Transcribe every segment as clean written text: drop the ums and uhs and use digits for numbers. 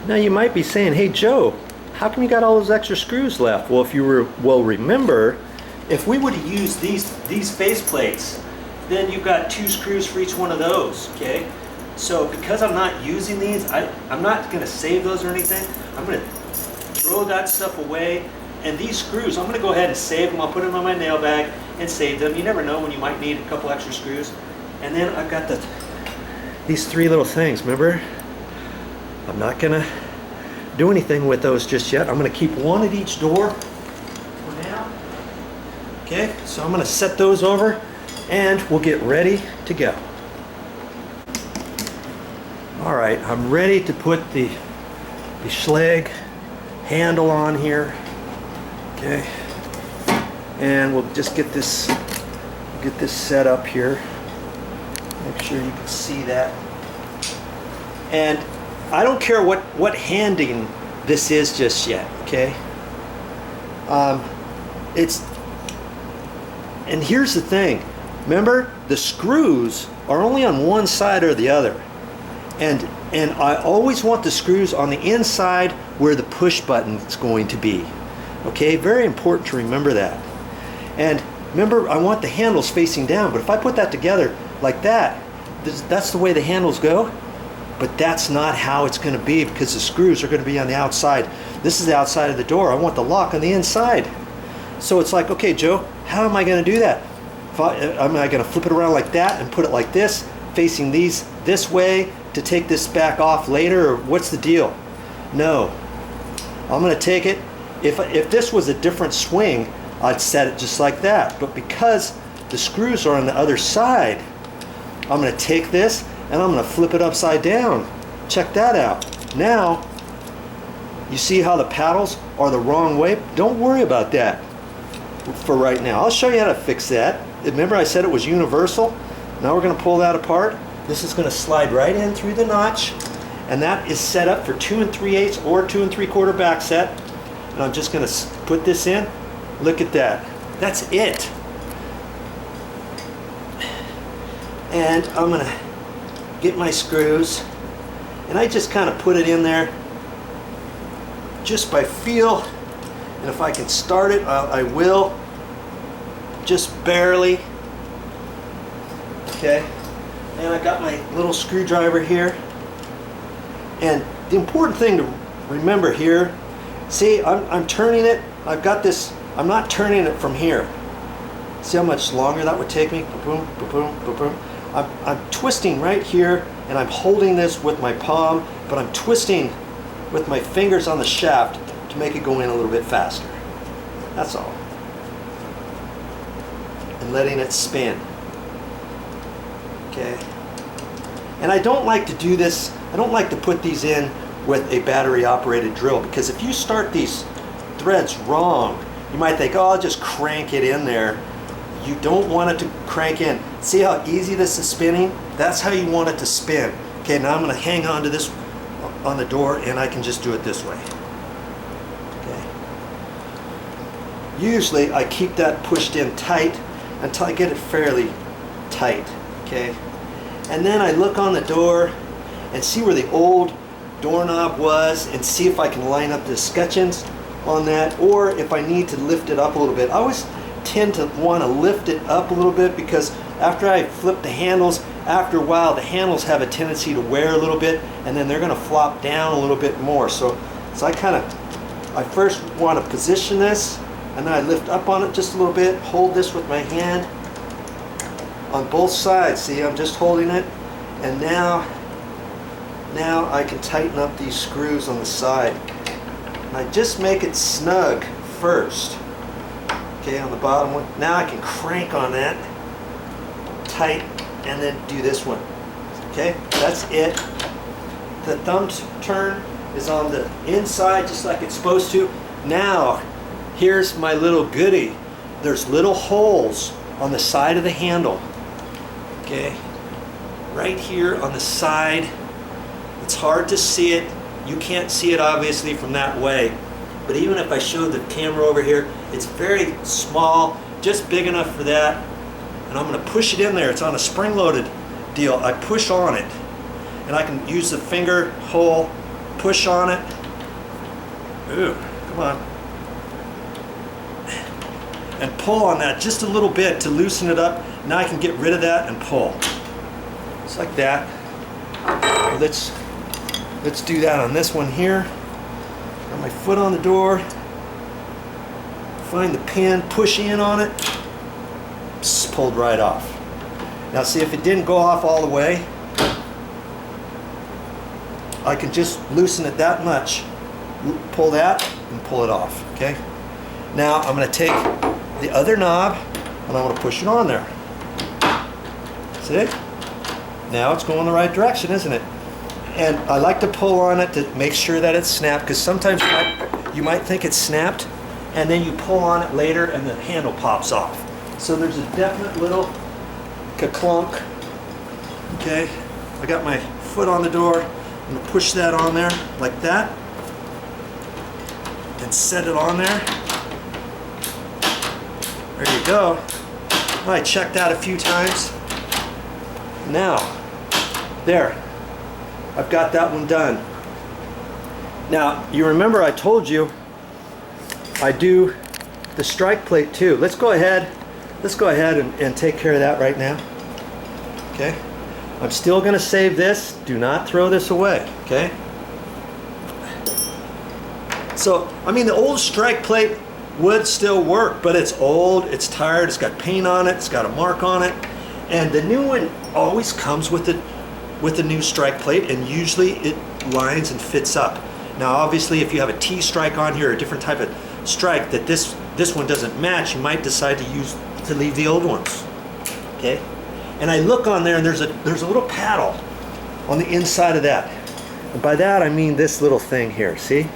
Now you might be saying, hey Joe, how come you got all those extra screws left? Well, if you remember, if we would have used these face plates, then you've got 2 screws for each one of those, okay? So because I'm not using these, I'm not gonna save those or anything. I'm gonna throw that stuff away. And these screws, I'm gonna go ahead and save them. I'll put them on my nail bag and save them. You never know when you might need a couple extra screws. And then I've got these 3 little things, remember? I'm not gonna do anything with those just yet. I'm gonna keep one at each door for now. Okay, so I'm gonna set those over and we'll get ready to go. All right, I'm ready to put the Schlage handle on here. Okay, and we'll just get this set up here. Make sure you can see that. And I don't care what handing this is just yet. Okay. And here's the thing. Remember, the screws are only on one side or the other, and I always want the screws on the inside where the push button is going to be. Okay, very important to remember that. And remember, I want the handles facing down, but if I put that together like that, that's the way the handles go. But that's not how it's going to be, because the screws are going to be on the outside. This is the outside of the door. I want the lock on the inside. So it's like, okay, Joe, how am I going to do that? Am I going to flip it around like that and put it like this, facing these this way to take this back off later, or what's the deal? No, I'm going to take it. If this was a different swing, I'd set it just like that. But because the screws are on the other side, I'm going to take this and I'm going to flip it upside down. Check that out. Now, you see how the paddles are the wrong way? Don't worry about that for right now. I'll show you how to fix that. Remember I said it was universal? Now we're going to pull that apart. This is going to slide right in through the notch, and that is set up for 2 3/8 or 2 3/4 back set. And I'm just going to put this in. Look at that. That's it. And I'm going to get my screws, and I just kind of put it in there just by feel. And if I can start it, I will. Just barely. Okay. And I got my little screwdriver here. And the important thing to remember here, see, I'm turning it. I've got this, I'm not turning it from here. See how much longer that would take me? Boom, boom, boom, boom, boom. I'm twisting right here, and I'm holding this with my palm, but I'm twisting with my fingers on the shaft to make it go in a little bit faster. That's all. And letting it spin. Okay. And I don't like to do this, I don't like to put these in with a battery operated drill, because if you start these threads wrong, you might think, oh, I'll just crank it in there. You don't want it to crank in. See how easy this is spinning? That's how you want it to spin. Okay, now I'm going to hang on to this on the door, and I can just do it this way. Okay. Usually I keep that pushed in tight until I get it fairly tight. Okay. And then I look on the door and see where the old doorknob was, and see if I can line up the scutcheons on that, or if I need to lift it up a little bit. I always tend to want to lift it up a little bit, because after I flip the handles, after a while the handles have a tendency to wear a little bit, and then they're going to flop down a little bit more. So I first want to position this, and then I lift up on it just a little bit, hold this with my hand on both sides. See, I'm just holding it, and now I can tighten up these screws on the side. And I just make it snug first. Okay, on the bottom one. Now I can crank on that tight, and then do this one. Okay, that's it. The thumb turn is on the inside just like it's supposed to. Now, here's my little goodie. There's little holes on the side of the handle. Okay, right here on the side. It's hard to see it. You can't see it obviously from that way. But even if I show the camera over here, it's very small, just big enough for that. And I'm going to push it in there. It's on a spring-loaded deal. I push on it, and I can use the finger hole push on it. Ooh, come on. And pull on that just a little bit to loosen it up. Now I can get rid of that and pull. Just like that. Let's do that on this one here. Got my foot on the door. Find the pin, push in on it. Psst, pulled right off. Now see, if it didn't go off all the way, I can just loosen it that much. Pull that and pull it off, okay? Now I'm going to take the other knob and I'm going to push it on there. See? Now it's going the right direction, isn't it? And I like to pull on it to make sure that it's snapped, because sometimes you might think it's snapped and then you pull on it later and the handle pops off. So there's a definite little ka-clunk. Okay, I got my foot on the door. I'm going to push that on there like that and set it on there. There you go. I checked that a few times. Now, there. I've got that one done. Now, you remember I told you I do the strike plate too. Let's go ahead and take care of that right now. Okay? I'm still going to save this. Do not throw this away. Okay? So, I mean, the old strike plate would still work, but it's old, it's tired, it's got paint on it, it's got a mark on it, and the new one always comes with the new strike plate, and usually it lines and fits up. Now obviously if you have a T strike on here, or a different type of strike that this one doesn't match, you might decide to leave the old ones. Okay? And I look on there and there's a little paddle on the inside of that. And by that I mean this little thing here, see?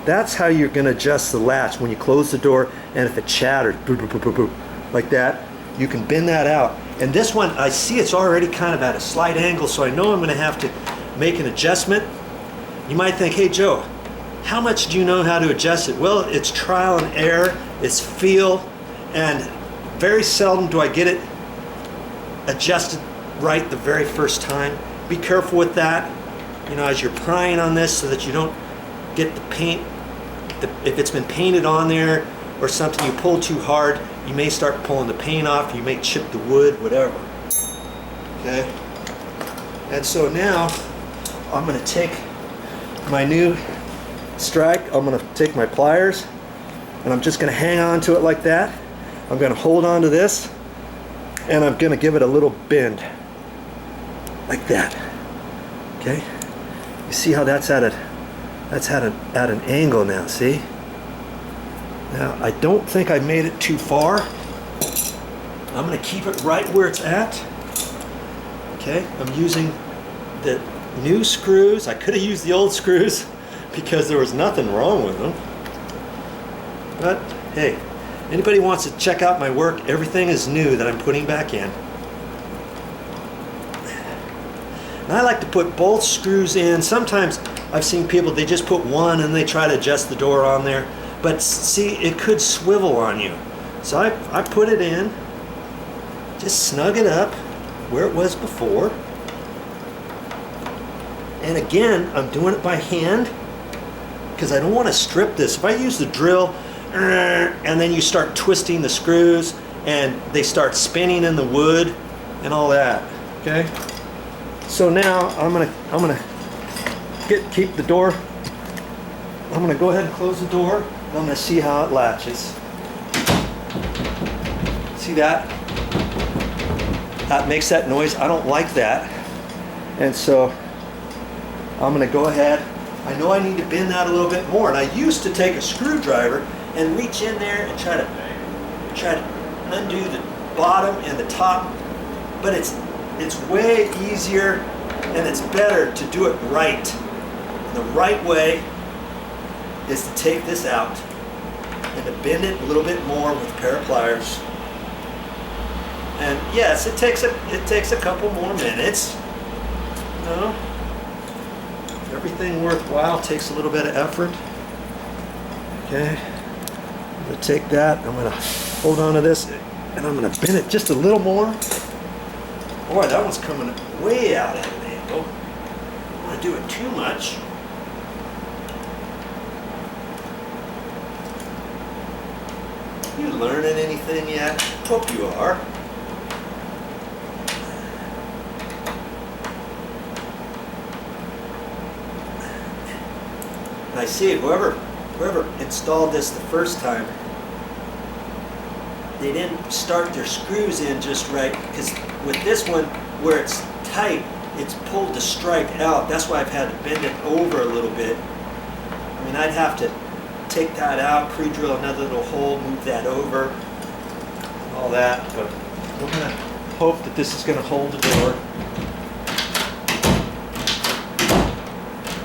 That's how you're going to adjust the latch when you close the door, and if it chatters, boop, boop, boop, boop, boop, like that, you can bend that out. And this one, I see it's already kind of at a slight angle, so I know I'm going to have to make an adjustment. You might think, hey Joe, how much do you know how to adjust it? Well, it's trial and error, it's feel, and very seldom do I get it adjusted right the very first time. Be careful with that, you know, as you're prying on this, so that you don't get the paint, if it's been painted on there or something, you pull too hard, you may start pulling the paint off, you may chip the wood, whatever. Okay? And so now I'm going to take my new strike, I'm going to take my pliers and I'm just going to hang on to it like that. I'm going to hold on to this and I'm going to give it a little bend like that. Okay? You see how that's at an angle now, see? Now, I don't think I made it too far. I'm going to keep it right where it's at. Okay, I'm using the new screws. I could have used the old screws because there was nothing wrong with them. But, hey, anybody wants to check out my work, everything is new that I'm putting back in. And I like to put both screws in. Sometimes I've seen people, they just put one and they try to adjust the door on there. But see, it could swivel on you. So I put it in, just snug it up where it was before. And again, I'm doing it by hand because I don't want to strip this. If I use the drill and then you start twisting the screws and they start spinning in the wood and all that, okay? So now I'm gonna keep the door. I'm gonna go ahead and close the door. I'm gonna see how it latches. See that? That makes that noise. I don't like that. And so I'm gonna go ahead. I know I need to bend that a little bit more. And I used to take a screwdriver and reach in there and try to undo the bottom and the top. But it's way easier and it's better to do it right. The right way is to take this out and to bend it a little bit more with a pair of pliers. And yes, it takes a couple more minutes. You know, everything worthwhile takes a little bit of effort. Okay, I'm going to take that, I'm going to hold on to this, and I'm going to bend it just a little more. Boy, that one's coming way out at an angle. I'm going want to do it too much. You learning anything yet? Hope you are. I see whoever installed this the first time, they didn't start their screws in just right, because with this one, where it's tight, it's pulled the stripe out. That's why I've had to bend it over a little bit. I mean, I'd have to take that out, pre-drill another little hole, move that over, all that, but we're gonna hope that this is gonna hold the door.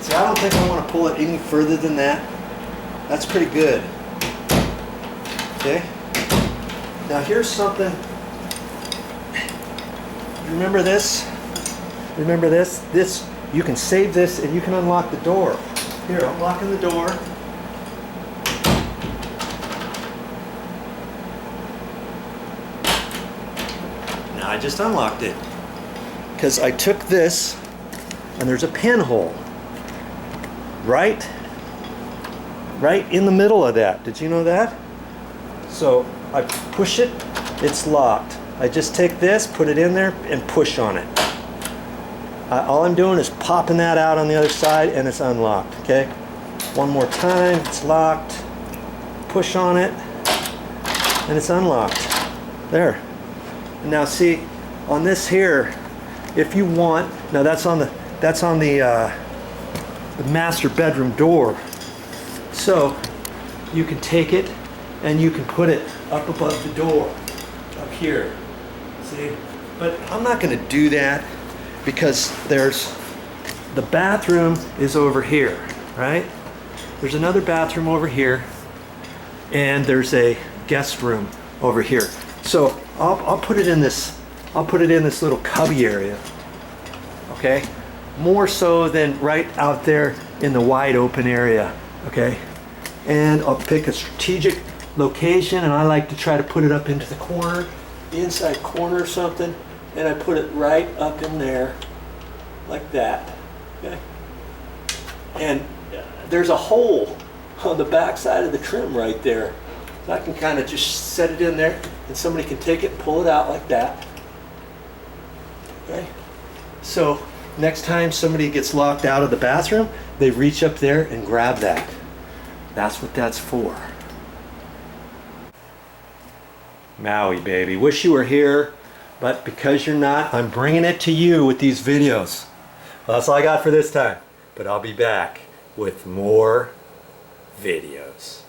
See, I don't think I want to pull it any further than that. That's pretty good. Okay. Now here's something. You remember this? Remember this? This, you can save this and you can unlock the door. Here, I'm locking the door. Now I just unlocked it. Because I took this and there's a pinhole. Right in the middle of that. Did you know that? So I push it, it's locked. I just take this, put it in there, and push on it. All I'm doing is popping that out on the other side, and it's unlocked, okay? One more time, it's locked. Push on it, and it's unlocked. There. Now see, on this here, if you want, now that's on the master bedroom door. So you can take it and you can put it up above the door, up here. See? But I'm not going to do that because the bathroom is over here, right? There's another bathroom over here, and there's a guest room over here. So I'll put it in this. I'll put it in this little cubby area. Okay, more so than right out there in the wide open area. Okay, and I'll pick a strategic location, and I like to try to put it up into the corner, the inside corner or something, and I put it right up in there, like that. Okay, and there's a hole on the back side of the trim right there. So I can kind of just set it in there, and somebody can take it and pull it out like that. Okay, so next time somebody gets locked out of the bathroom, they reach up there and grab that. That's what that's for. Maui, baby. Wish you were here, but because you're not, I'm bringing it to you with these videos. Well, that's all I got for this time, but I'll be back with more videos.